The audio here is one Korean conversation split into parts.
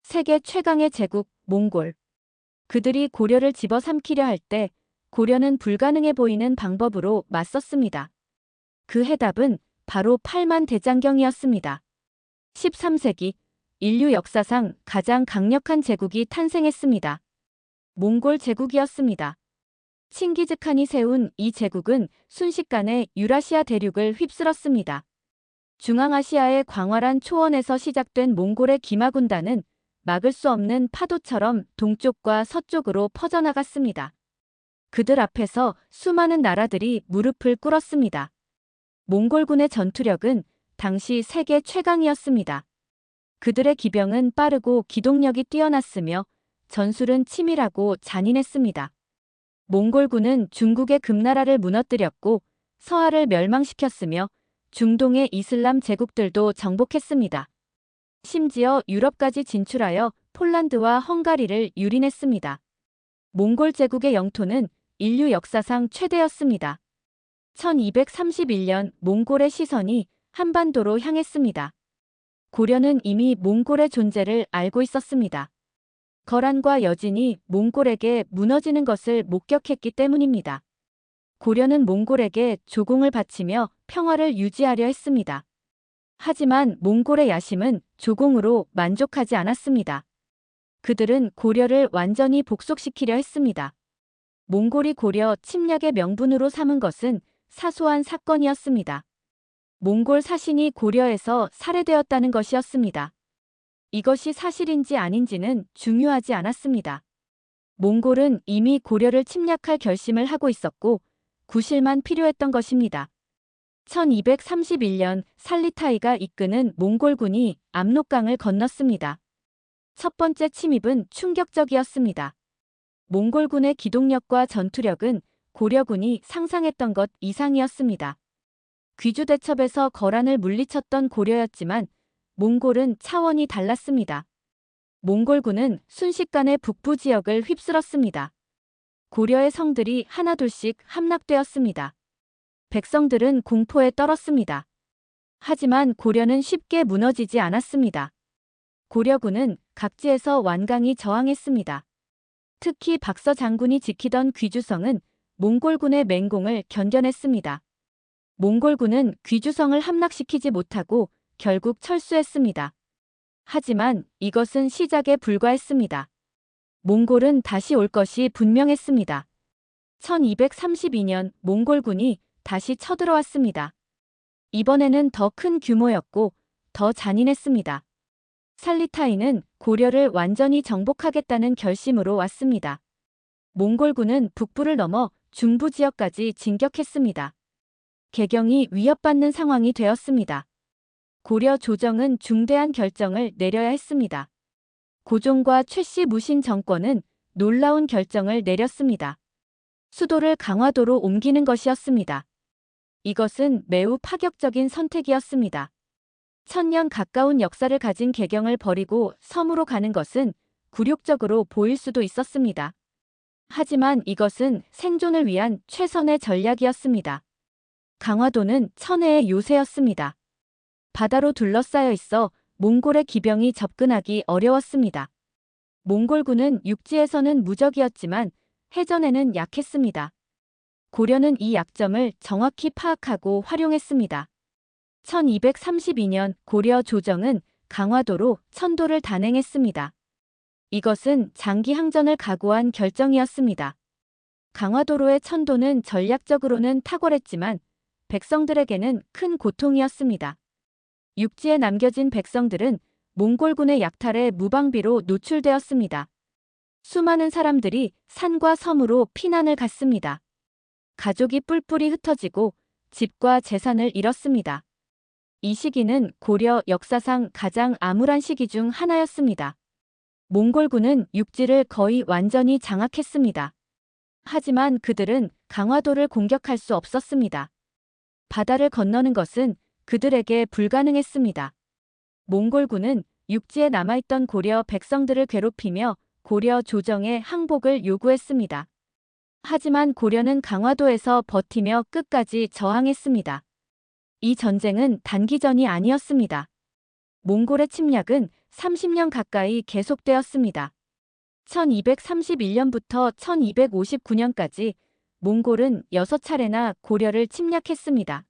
세계 최강의 제국, 몽골. 그들이 고려를 집어삼키려 할 때 고려는 불가능해 보이는 방법으로 맞섰습니다. 그 해답은 바로 8만 대장경이었습니다. 13세기 인류 역사상 가장 강력한 제국이 탄생했습니다. 몽골 제국이었습니다. 칭기즈칸이 세운 이 제국은 순식간에 유라시아 대륙을 휩쓸었습니다. 중앙아시아의 광활한 초원에서 시작된 몽골의 기마군단은 막을 수 없는 파도처럼 동쪽과 서쪽으로 퍼져나갔습니다. 그들 앞에서 수많은 나라들이 무릎을 꿇었습니다. 몽골군의 전투력은 당시 세계 최강이었습니다. 그들의 기병은 빠르고 기동력이 뛰어났으며 전술은 치밀하고 잔인했습니다. 몽골군은 중국의 금나라를 무너뜨렸고 서하를 멸망시켰으며 중동의 이슬람 제국들도 정복했습니다. 심지어 유럽까지 진출하여 폴란드와 헝가리를 유린했습니다. 몽골 제국의 영토는 인류 역사상 최대였습니다. 1231년 몽골의 시선이 한반도로 향했습니다. 고려는 이미 몽골의 존재를 알고 있었습니다. 거란과 여진이 몽골에게 무너지는 것을 목격했기 때문입니다. 고려는 몽골에게 조공을 바치며 평화를 유지하려 했습니다. 하지만 몽골의 야심은 조공으로 만족하지 않았습니다. 그들은 고려를 완전히 복속시키려 했습니다. 몽골이 고려 침략의 명분으로 삼은 것은 사소한 사건이었습니다. 몽골 사신이 고려에서 살해되었다는 것이었습니다. 이것이 사실인지 아닌지는 중요하지 않았습니다. 몽골은 이미 고려를 침략할 결심을 하고 있었고 구실만 필요했던 것입니다. 1231년 살리타이가 이끄는 몽골군이 압록강을 건넜습니다. 첫 번째 침입은 충격적이었습니다. 몽골군의 기동력과 전투력은 고려군이 상상했던 것 이상이었습니다. 귀주대첩에서 거란을 물리쳤던 고려였지만 몽골은 차원이 달랐습니다. 몽골군은 순식간에 북부 지역을 휩쓸었습니다. 고려의 성들이 하나둘씩 함락되었습니다. 백성들은 공포에 떨었습니다. 하지만 고려는 쉽게 무너지지 않았습니다. 고려군은 각지에서 완강히 저항했습니다. 특히 박서 장군이 지키던 귀주성은 몽골군의 맹공을 견뎌냈습니다. 몽골군은 귀주성을 함락시키지 못하고 결국 철수했습니다. 하지만 이것은 시작에 불과했습니다. 몽골은 다시 올 것이 분명했습니다. 1232년 몽골군이 다시 쳐들어왔습니다. 이번에는 더 큰 규모였고 더 잔인했습니다. 살리타이는 고려를 완전히 정복하겠다는 결심으로 왔습니다. 몽골군은 북부를 넘어 중부 지역까지 진격했습니다. 개경이 위협받는 상황이 되었습니다. 고려 조정은 중대한 결정을 내려야 했습니다. 고종과 최씨 무신 정권은 놀라운 결정을 내렸습니다. 수도를 강화도로 옮기는 것이었습니다. 이것은 매우 파격적인 선택이었습니다. 1000년 가까운 역사를 가진 개경을 버리고 섬으로 가는 것은 굴욕적으로 보일 수도 있었습니다. 하지만 이것은 생존을 위한 최선의 전략이었습니다. 강화도는 천혜의 요새였습니다. 바다로 둘러싸여 있어 몽골의 기병이 접근하기 어려웠습니다. 몽골군은 육지에서는 무적이었지만 해전에는 약했습니다. 고려는 이 약점을 정확히 파악하고 활용했습니다. 1232년 고려 조정은 강화도로 천도를 단행했습니다. 이것은 장기 항전을 각오한 결정이었습니다. 강화도로의 천도는 전략적으로는 탁월했지만 백성들에게는 큰 고통이었습니다. 육지에 남겨진 백성들은 몽골군의 약탈에 무방비로 노출되었습니다. 수많은 사람들이 산과 섬으로 피난을 갔습니다. 가족이 뿔뿔이 흩어지고 집과 재산을 잃었습니다. 이 시기는 고려 역사상 가장 암울한 시기 중 하나였습니다. 몽골군은 육지를 거의 완전히 장악했습니다. 하지만 그들은 강화도를 공격할 수 없었습니다. 바다를 건너는 것은 그들에게 불가능했습니다. 몽골군은 육지에 남아있던 고려 백성들을 괴롭히며 고려 조정의 항복을 요구했습니다. 하지만 고려는 강화도에서 버티며 끝까지 저항했습니다. 이 전쟁은 단기전이 아니었습니다. 몽골의 침략은 30년 가까이 계속되었습니다. 1231년부터 1259년까지 몽골은 6차례나 고려를 침략했습니다.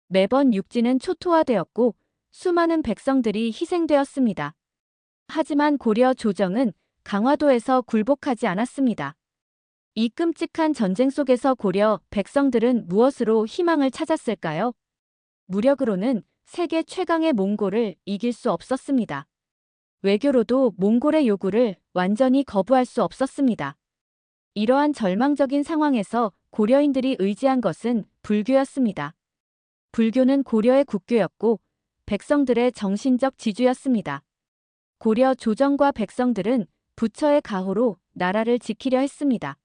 매번 육지는 초토화되었고 수많은 백성들이 희생되었습니다. 하지만 고려 조정은 강화도에서 굴복하지 않았습니다. 이 끔찍한 전쟁 속에서 고려 백성들은 무엇으로 희망을 찾았을까요? 무력으로는 세계 최강의 몽골을 이길 수 없었습니다. 외교로도 몽골의 요구를 완전히 거부할 수 없었습니다. 이러한 절망적인 상황에서 고려인들이 의지한 것은 불교였습니다. 불교는 고려의 국교였고 백성들의 정신적 지주였습니다. 고려 조정과 백성들은 부처의 가호로 나라를 지키려 했습니다.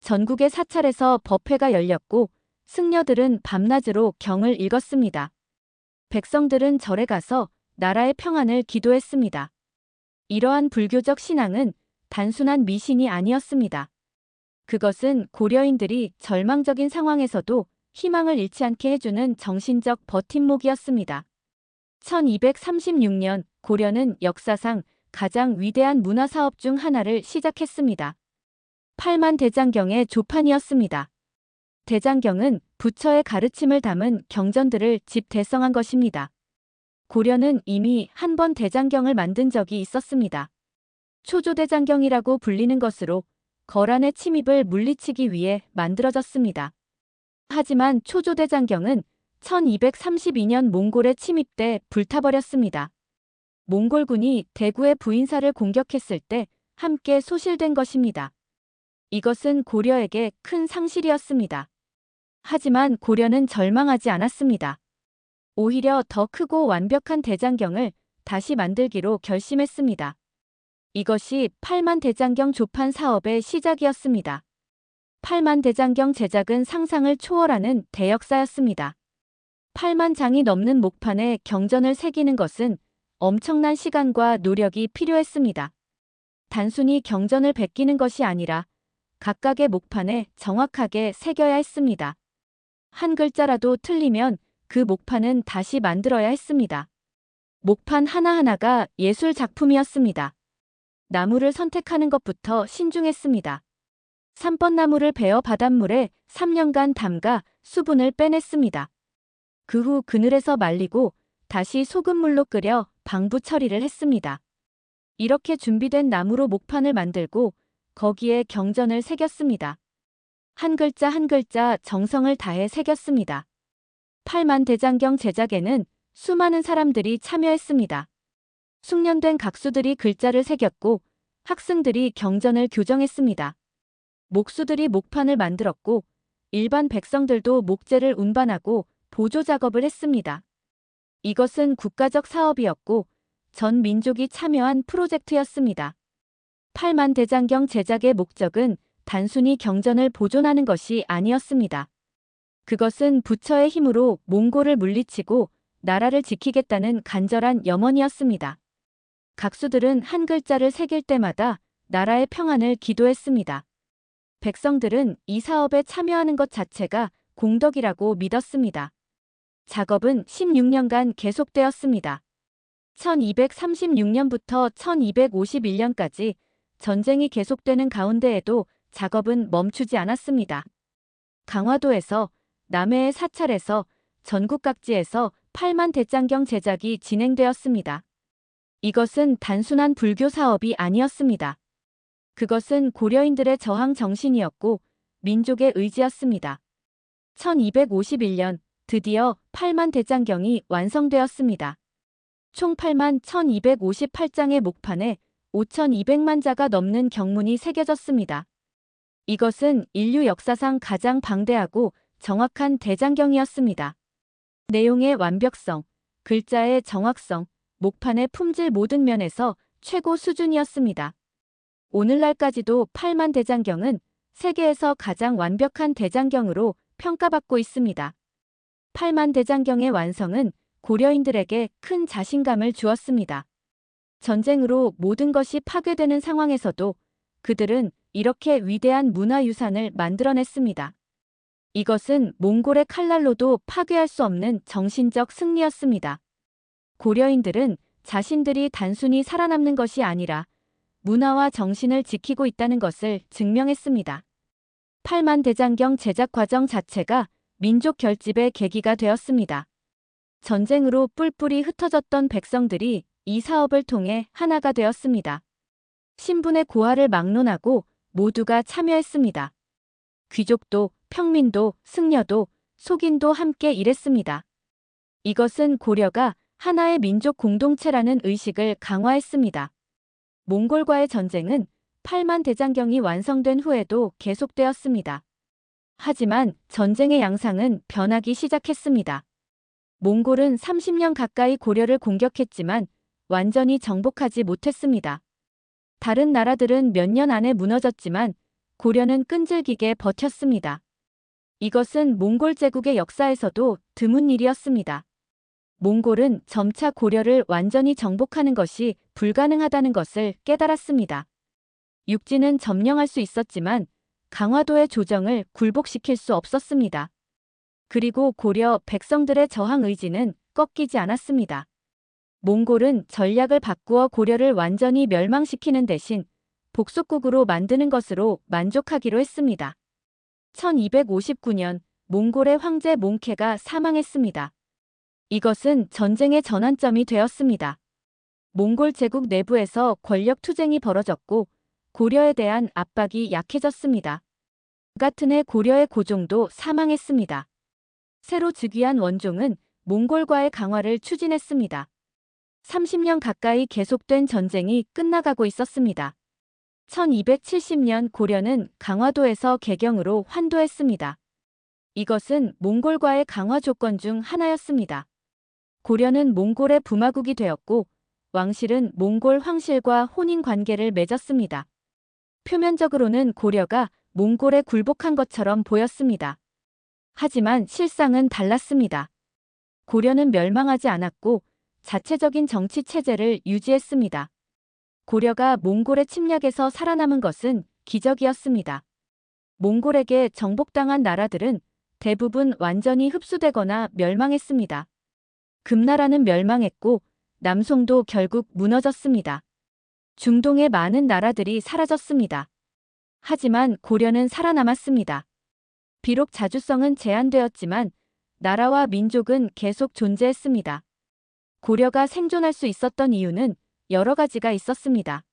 전국의 사찰에서 법회가 열렸고 승려들은 밤낮으로 경을 읽었습니다. 백성들은 절에 가서 나라의 평안을 기도했습니다. 이러한 불교적 신앙은 단순한 미신이 아니었습니다. 그것은 고려인들이 절망적인 상황에서도 희망을 잃지 않게 해주는 정신적 버팀목이었습니다. 1236년 고려는 역사상 가장 위대한 문화사업 중 하나를 시작했습니다. 팔만대장경의 조판이었습니다. 대장경은 부처의 가르침을 담은 경전들을 집대성한 것입니다. 고려는 이미 한 번 대장경을 만든 적이 있었습니다. 초조대장경이라고 불리는 것으로 거란의 침입을 물리치기 위해 만들어졌습니다. 하지만 초조대장경은 1232년 몽골의 침입 때 불타버렸습니다. 몽골군이 대구의 부인사를 공격했을 때 함께 소실된 것입니다. 이것은 고려에게 큰 상실이었습니다. 하지만 고려는 절망하지 않았습니다. 오히려 더 크고 완벽한 대장경을 다시 만들기로 결심했습니다. 이것이 팔만대장경 조판 사업의 시작이었습니다. 팔만대장경 제작은 상상을 초월하는 대역사였습니다. 8만 장이 넘는 목판에 경전을 새기는 것은 엄청난 시간과 노력이 필요했습니다. 단순히 경전을 베끼는 것이 아니라 각각의 목판에 정확하게 새겨야 했습니다. 한 글자라도 틀리면 그 목판은 다시 만들어야 했습니다. 목판 하나하나가 예술 작품이었습니다. 나무를 선택하는 것부터 신중했습니다. 3번 나무를 베어 바닷물에 3년간 담가 수분을 빼냈습니다. 그 후 그늘에서 말리고 다시 소금물로 끓여 방부 처리를 했습니다. 이렇게 준비된 나무로 목판을 만들고 거기에 경전을 새겼습니다. 한 글자 한 글자 정성을 다해 새겼습니다. 팔만대장경 제작에는 수많은 사람들이 참여했습니다. 숙련된 각수들이 글자를 새겼고 학생들이 경전을 교정했습니다. 목수들이 목판을 만들었고 일반 백성들도 목재를 운반하고 보조 작업을 했습니다. 이것은 국가적 사업이었고 전 민족이 참여한 프로젝트였습니다. 팔만대장경 제작의 목적은 단순히 경전을 보존하는 것이 아니었습니다. 그것은 부처의 힘으로 몽골을 물리치고 나라를 지키겠다는 간절한 염원이었습니다. 각수들은 한 글자를 새길 때마다 나라의 평안을 기도했습니다. 백성들은 이 사업에 참여하는 것 자체가 공덕이라고 믿었습니다. 작업은 16년간 계속되었습니다. 1236년부터 1251년까지 전쟁이 계속되는 가운데에도 작업은 멈추지 않았습니다. 강화도에서, 남해의 사찰에서, 전국 각지에서 팔만대장경 제작이 진행되었습니다. 이것은 단순한 불교 사업이 아니었습니다. 그것은 고려인들의 저항 정신이었고 민족의 의지였습니다. 1251년 드디어 팔만대장경이 완성되었습니다. 총 8만 1258장의 목판에 5200만 자가 넘는 경문이 새겨졌습니다. 이것은 인류 역사상 가장 방대하고 정확한 대장경이었습니다. 내용의 완벽성, 글자의 정확성, 목판의 품질 모든 면에서 최고 수준이었습니다. 오늘날까지도 팔만대장경은 세계에서 가장 완벽한 대장경으로 평가받고 있습니다. 팔만대장경의 완성은 고려인들에게 큰 자신감을 주었습니다. 전쟁으로 모든 것이 파괴되는 상황에서도 그들은 이렇게 위대한 문화유산을 만들어냈습니다. 이것은 몽골의 칼날로도 파괴할 수 없는 정신적 승리였습니다. 고려인들은 자신들이 단순히 살아남는 것이 아니라 문화와 정신을 지키고 있다는 것을 증명했습니다. 팔만대장경 제작 과정 자체가 민족 결집의 계기가 되었습니다. 전쟁으로 뿔뿔이 흩어졌던 백성들이 이 사업을 통해 하나가 되었습니다. 신분의 고하를 막론하고 모두가 참여했습니다. 귀족도, 평민도, 승려도, 속인도 함께 일했습니다. 이것은 고려가 하나의 민족 공동체라는 의식을 강화했습니다. 몽골과의 전쟁은 팔만대장경이 완성된 후에도 계속되었습니다. 하지만 전쟁의 양상은 변하기 시작했습니다. 몽골은 30년 가까이 고려를 공격했지만 완전히 정복하지 못했습니다. 다른 나라들은 몇 년 안에 무너졌지만 고려는 끈질기게 버텼습니다. 이것은 몽골 제국의 역사에서도 드문 일이었습니다. 몽골은 점차 고려를 완전히 정복하는 것이 불가능하다는 것을 깨달았습니다. 육지는 점령할 수 있었지만 강화도의 조정을 굴복시킬 수 없었습니다. 그리고 고려 백성들의 저항 의지는 꺾이지 않았습니다. 몽골은 전략을 바꾸어 고려를 완전히 멸망시키는 대신 복속국으로 만드는 것으로 만족하기로 했습니다. 1259년 몽골의 황제 몽케가 사망했습니다. 이것은 전쟁의 전환점이 되었습니다. 몽골 제국 내부에서 권력 투쟁이 벌어졌고 고려에 대한 압박이 약해졌습니다. 같은 해 고려의 고종도 사망했습니다. 새로 즉위한 원종은 몽골과의 강화를 추진했습니다. 30년 가까이 계속된 전쟁이 끝나가고 있었습니다. 1270년 고려는 강화도에서 개경으로 환도했습니다. 이것은 몽골과의 강화 조건 중 하나였습니다. 고려는 몽골의 부마국이 되었고 왕실은 몽골 황실과 혼인 관계를 맺었습니다. 표면적으로는 고려가 몽골에 굴복한 것처럼 보였습니다. 하지만 실상은 달랐습니다. 고려는 멸망하지 않았고 자체적인 정치 체제를 유지했습니다. 고려가 몽골의 침략에서 살아남은 것은 기적이었습니다. 몽골에게 정복당한 나라들은 대부분 완전히 흡수되거나 멸망했습니다. 금나라는 멸망했고 남송도 결국 무너졌습니다. 중동의 많은 나라들이 사라졌습니다. 하지만 고려는 살아남았습니다. 비록 자주성은 제한되었지만 나라와 민족은 계속 존재했습니다. 고려가 생존할 수 있었던 이유는 여러 가지가 있었습니다.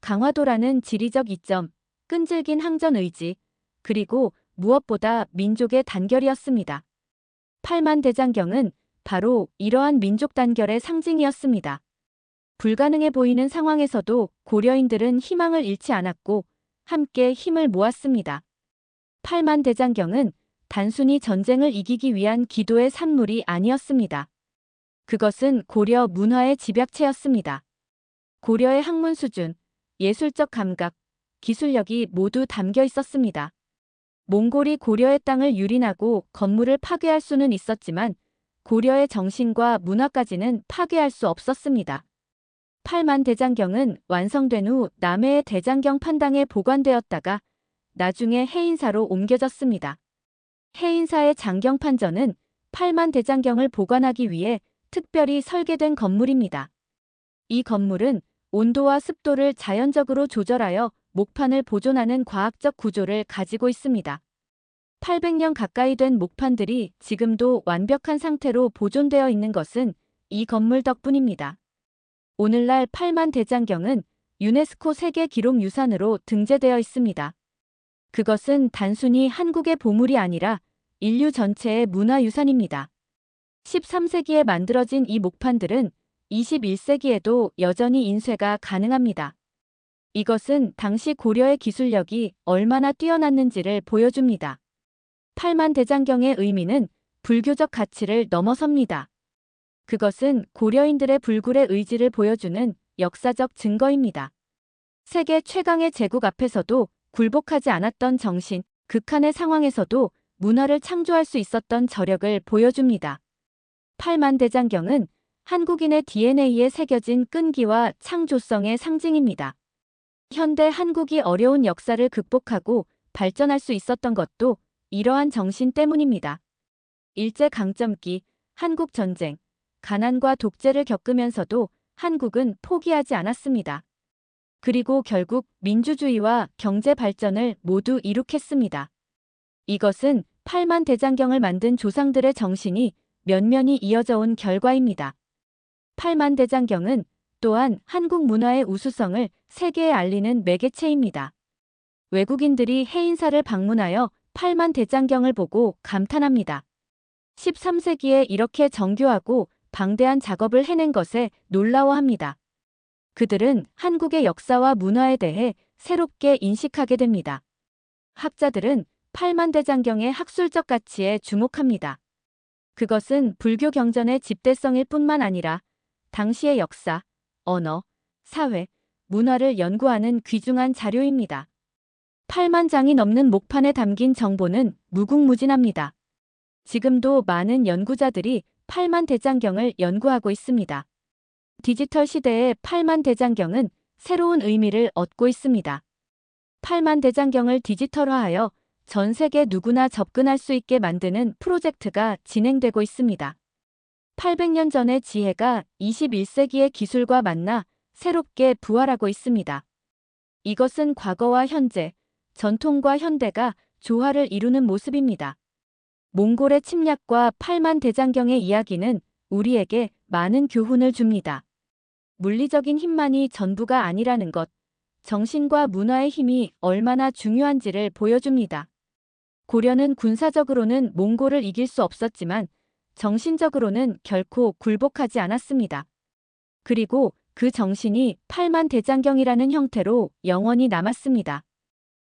강화도라는 지리적 이점, 끈질긴 항전 의지, 그리고 무엇보다 민족의 단결이었습니다. 팔만대장경은 바로 이러한 민족 단결의 상징이었습니다. 불가능해 보이는 상황에서도 고려인들은 희망을 잃지 않았고 함께 힘을 모았습니다. 팔만대장경은 단순히 전쟁을 이기기 위한 기도의 산물이 아니었습니다. 그것은 고려 문화의 집약체였습니다. 고려의 학문 수준, 예술적 감각, 기술력이 모두 담겨 있었습니다. 몽골이 고려의 땅을 유린하고 건물을 파괴할 수는 있었지만 고려의 정신과 문화까지는 파괴할 수 없었습니다. 팔만대장경은 완성된 후 남해의 대장경 판당에 보관되었다가 나중에 해인사로 옮겨졌습니다. 해인사의 장경판전은 팔만대장경을 보관하기 위해 특별히 설계된 건물입니다. 이 건물은 온도와 습도를 자연적으로 조절하여 목판을 보존하는 과학적 구조를 가지고 있습니다. 800년 가까이 된 목판들이 지금도 완벽한 상태로 보존되어 있는 것은 이 건물 덕분입니다. 오늘날 팔만대장경은 유네스코 세계기록유산으로 등재되어 있습니다. 그것은 단순히 한국의 보물이 아니라 인류 전체의 문화유산입니다. 13세기에 만들어진 이 목판들은 21세기에도 여전히 인쇄가 가능합니다. 이것은 당시 고려의 기술력이 얼마나 뛰어났는지를 보여줍니다. 팔만대장경의 의미는 불교적 가치를 넘어섭니다. 그것은 고려인들의 불굴의 의지를 보여주는 역사적 증거입니다. 세계 최강의 제국 앞에서도 굴복하지 않았던 정신, 극한의 상황에서도 문화를 창조할 수 있었던 저력을 보여줍니다. 팔만대장경은 한국인의 DNA에 새겨진 끈기와 창조성의 상징입니다. 현대 한국이 어려운 역사를 극복하고 발전할 수 있었던 것도 이러한 정신 때문입니다. 일제강점기, 한국전쟁, 가난과 독재를 겪으면서도 한국은 포기하지 않았습니다. 그리고 결국 민주주의와 경제 발전을 모두 이룩했습니다. 이것은 8만 대장경을 만든 조상들의 정신이 면면이 이어져 온 결과입니다. 8만 대장경은 또한 한국 문화의 우수성을 세계에 알리는 매개체입니다. 외국인들이 해인사를 방문하여 8만 대장경을 보고 감탄합니다. 13세기에 이렇게 정교하고 방대한 작업을 해낸 것에 놀라워합니다. 그들은 한국의 역사와 문화에 대해 새롭게 인식하게 됩니다. 학자들은 8만 대장경의 학술적 가치에 주목합니다. 그것은 불교 경전의 집대성일 뿐만 아니라 당시의 역사, 언어, 사회, 문화를 연구하는 귀중한 자료입니다. 8만 장이 넘는 목판에 담긴 정보는 무궁무진합니다. 지금도 많은 연구자들이 8만 대장경을 연구하고 있습니다. 디지털 시대의 8만 대장경은 새로운 의미를 얻고 있습니다. 8만 대장경을 디지털화하여 전 세계 누구나 접근할 수 있게 만드는 프로젝트가 진행되고 있습니다. 800년 전의 지혜가 21세기의 기술과 만나 새롭게 부활하고 있습니다. 이것은 과거와 현재, 전통과 현대가 조화를 이루는 모습입니다. 몽골의 침략과 8만 대장경의 이야기는 우리에게 많은 교훈을 줍니다. 물리적인 힘만이 전부가 아니라는 것, 정신과 문화의 힘이 얼마나 중요한지를 보여줍니다. 고려는 군사적으로는 몽골을 이길 수 없었지만 정신적으로는 결코 굴복하지 않았습니다. 그리고 그 정신이 8만 대장경이라는 형태로 영원히 남았습니다.